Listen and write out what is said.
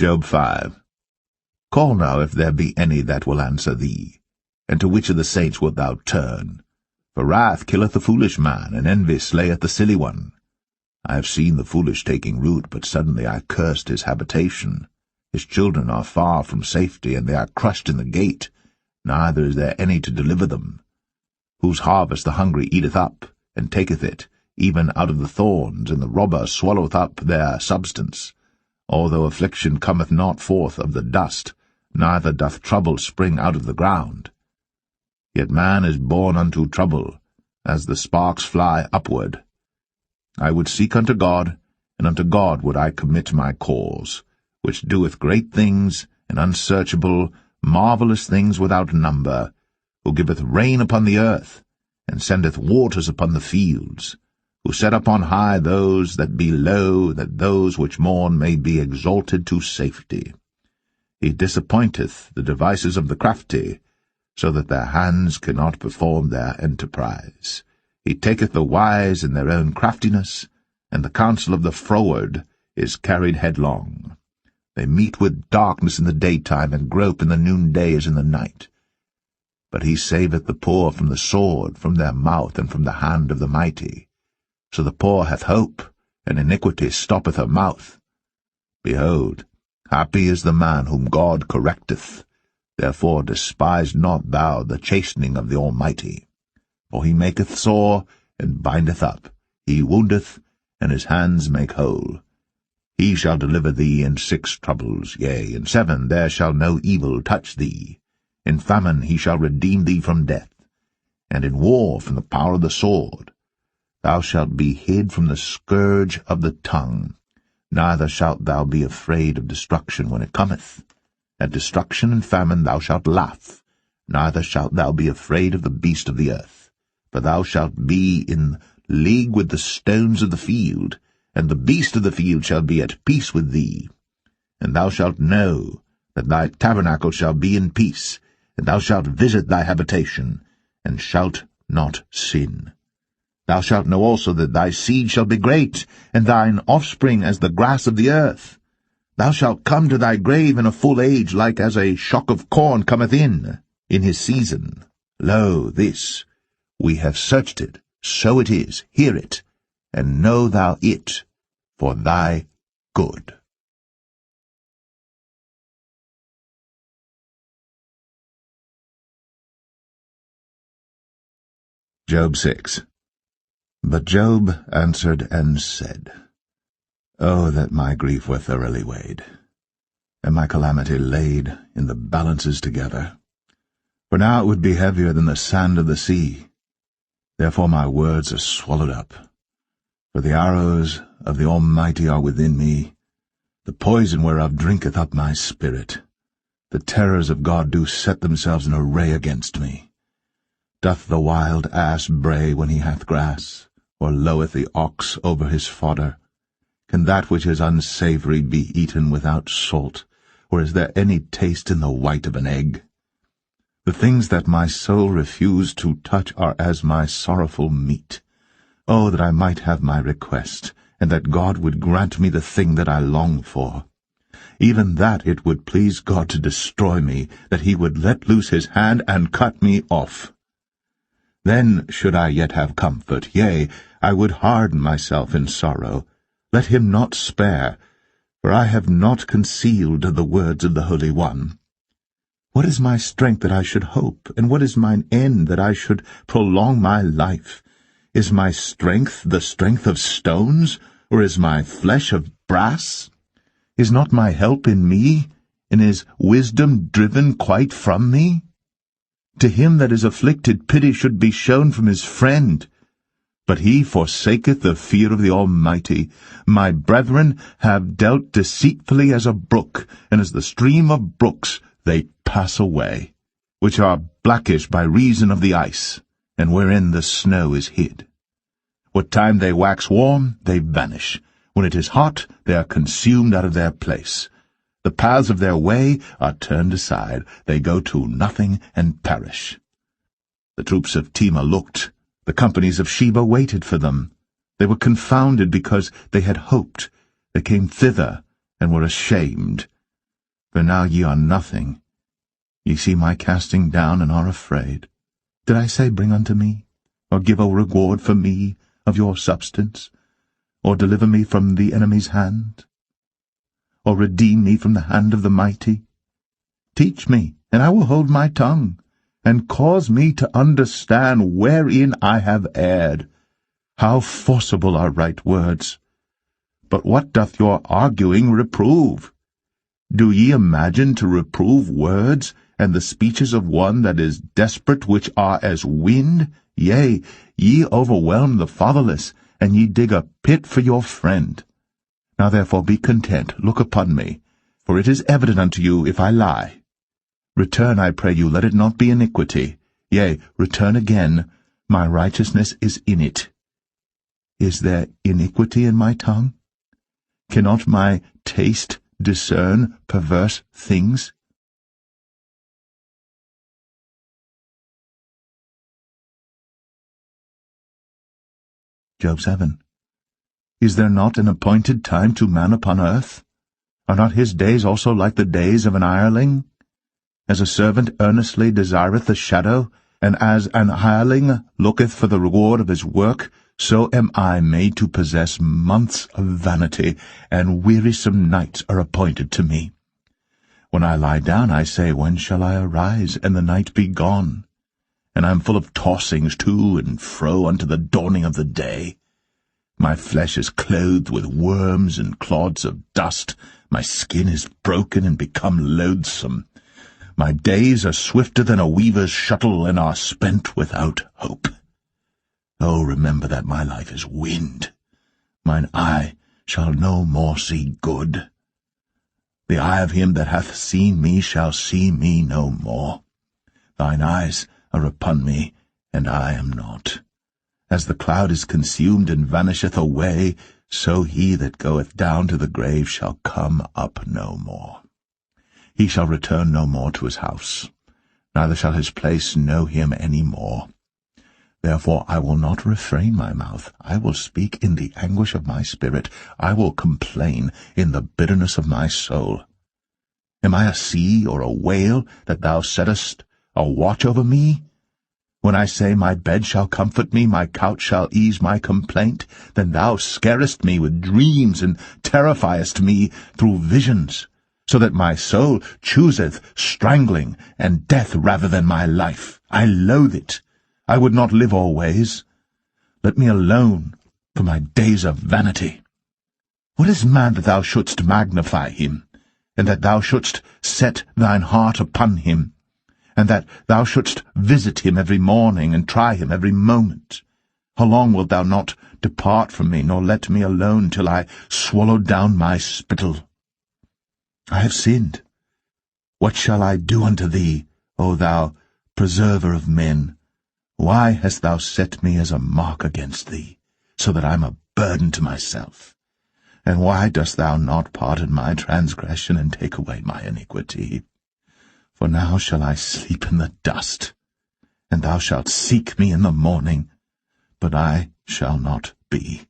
Job 5. Call now if there be any that will answer thee. And to which of the saints wilt thou turn? For wrath killeth the foolish man, and envy slayeth the silly one. I have seen the foolish taking root, but suddenly I cursed his habitation. His children are far from safety, and they are crushed in the gate, neither is there any to deliver them. Whose harvest the hungry eateth up, and taketh it, even out of the thorns, and the robber swalloweth up their substance. Although affliction cometh not forth of the dust, neither doth trouble spring out of the ground. Yet man is born unto trouble, as the sparks fly upward. I would seek unto God, and unto God would I commit my cause, which doeth great things, and unsearchable, marvellous things without number, who giveth rain upon the earth, and sendeth waters upon the fields, who set up on high those that be low, that those which mourn may be exalted to safety. He disappointeth the devices of the crafty, so that their hands cannot perform their enterprise. He taketh the wise in their own craftiness, and the counsel of the froward is carried headlong. They meet with darkness in the daytime, and grope in the noonday as in the night. But he saveth the poor from the sword, from their mouth, and from the hand of the mighty. So the poor hath hope, and iniquity stoppeth her mouth. Behold, happy is the man whom God correcteth. Therefore despise not thou the chastening of the Almighty. For he maketh sore, and bindeth up. He woundeth, and his hands make whole. He shall deliver thee in 6 troubles, yea, in 7 there shall no evil touch thee. In famine he shall redeem thee from death, and in war from the power of the sword. Thou shalt be hid from the scourge of the tongue, neither shalt thou be afraid of destruction when it cometh. At destruction and famine thou shalt laugh, neither shalt thou be afraid of the beast of the earth. For thou shalt be in league with the stones of the field, and the beast of the field shall be at peace with thee. And thou shalt know that thy tabernacle shall be in peace, and thou shalt visit thy habitation, and shalt not sin. Thou shalt know also that thy seed shall be great, and thine offspring as the grass of the earth. Thou shalt come to thy grave in a full age, like as a shock of corn cometh in his season. Lo, this, we have searched it, so it is, hear it, and know thou it for thy good. Job 6. But Job answered and said, O that my grief were thoroughly weighed, and my calamity laid in the balances together. For now it would be heavier than the sand of the sea. Therefore my words are swallowed up. For the arrows of the Almighty are within me, the poison whereof drinketh up my spirit. The terrors of God do set themselves in array against me. Doth the wild ass bray when he hath grass, or loweth the ox over his fodder? Can that which is unsavory be eaten without salt, or is there any taste in the white of an egg? The things that my soul refused to touch are as my sorrowful meat. Oh, that I might have my request, and that God would grant me the thing that I long for. Even that it would please God to destroy me, that he would let loose his hand and cut me off. Then should I yet have comfort, yea, I would harden myself in sorrow. Let him not spare, for I have not concealed the words of the Holy One. What is my strength that I should hope, and what is mine end that I should prolong my life? Is my strength the strength of stones, or is my flesh of brass? Is not my help in me, and is wisdom driven quite from me? To him that is afflicted pity should be shown from his friend. But he forsaketh the fear of the Almighty. My brethren have dealt deceitfully as a brook, and as the stream of brooks they pass away, which are blackish by reason of the ice, and wherein the snow is hid. What time they wax warm, they vanish. When it is hot, they are consumed out of their place. The paths of their way are turned aside. They go to nothing and perish. The troops of Tema looked. The companies of Sheba waited for them. They were confounded because they had hoped. They came thither and were ashamed. For now ye are nothing. Ye see my casting down, and are afraid. Did I say, Bring unto me, or give a reward for me of your substance, or deliver me from the enemy's hand, or redeem me from the hand of the mighty? Teach me, and I will hold my tongue, and cause me to understand wherein I have erred. How forcible are right words! But what doth your arguing reprove? Do ye imagine to reprove words, and the speeches of one that is desperate, which are as wind? Yea, ye overwhelm the fatherless, and ye dig a pit for your friend. Now therefore be content, look upon me, for it is evident unto you if I lie. Return, I pray you, let it not be iniquity. Yea, return again, my righteousness is in it. Is there iniquity in my tongue? Cannot my taste discern perverse things? Job 7. Is there not an appointed time to man upon earth? Are not his days also like the days of an hireling? As a servant earnestly desireth the shadow, and as an hireling looketh for the reward of his work, so am I made to possess months of vanity, and wearisome nights are appointed to me. When I lie down, I say, When shall I arise, and the night be gone? And I am full of tossings to and fro unto the dawning of the day. My flesh is clothed with worms and clods of dust. My skin is broken and become loathsome. My days are swifter than a weaver's shuttle, and are spent without hope. Oh, remember that my life is wind. Mine eye shall no more see good. The eye of him that hath seen me shall see me no more. Thine eyes are upon me, and I am not. As the cloud is consumed and vanisheth away, so he that goeth down to the grave shall come up no more. He shall return no more to his house, neither shall his place know him any more. Therefore I will not refrain my mouth. I will speak in the anguish of my spirit. I will complain in the bitterness of my soul. Am I a sea or a whale, that thou settest a watch over me? When I say, My bed shall comfort me, my couch shall ease my complaint, then thou scarest me with dreams, and terrifiest me through visions, so that my soul chooseth strangling and death rather than my life. I loathe it. I would not live always. Let me alone, for my days are vanity. What is man that thou shouldst magnify him, and that thou shouldst set thine heart upon him, and that thou shouldst visit him every morning, and try him every moment? How long wilt thou not depart from me, nor let me alone, till I swallow down my spittle? I have sinned. What shall I do unto thee, O thou preserver of men? Why hast thou set me as a mark against thee, so that I am a burden to myself? And why dost thou not pardon my transgression, and take away my iniquity? For now shall I sleep in the dust, and thou shalt seek me in the morning, but I shall not be.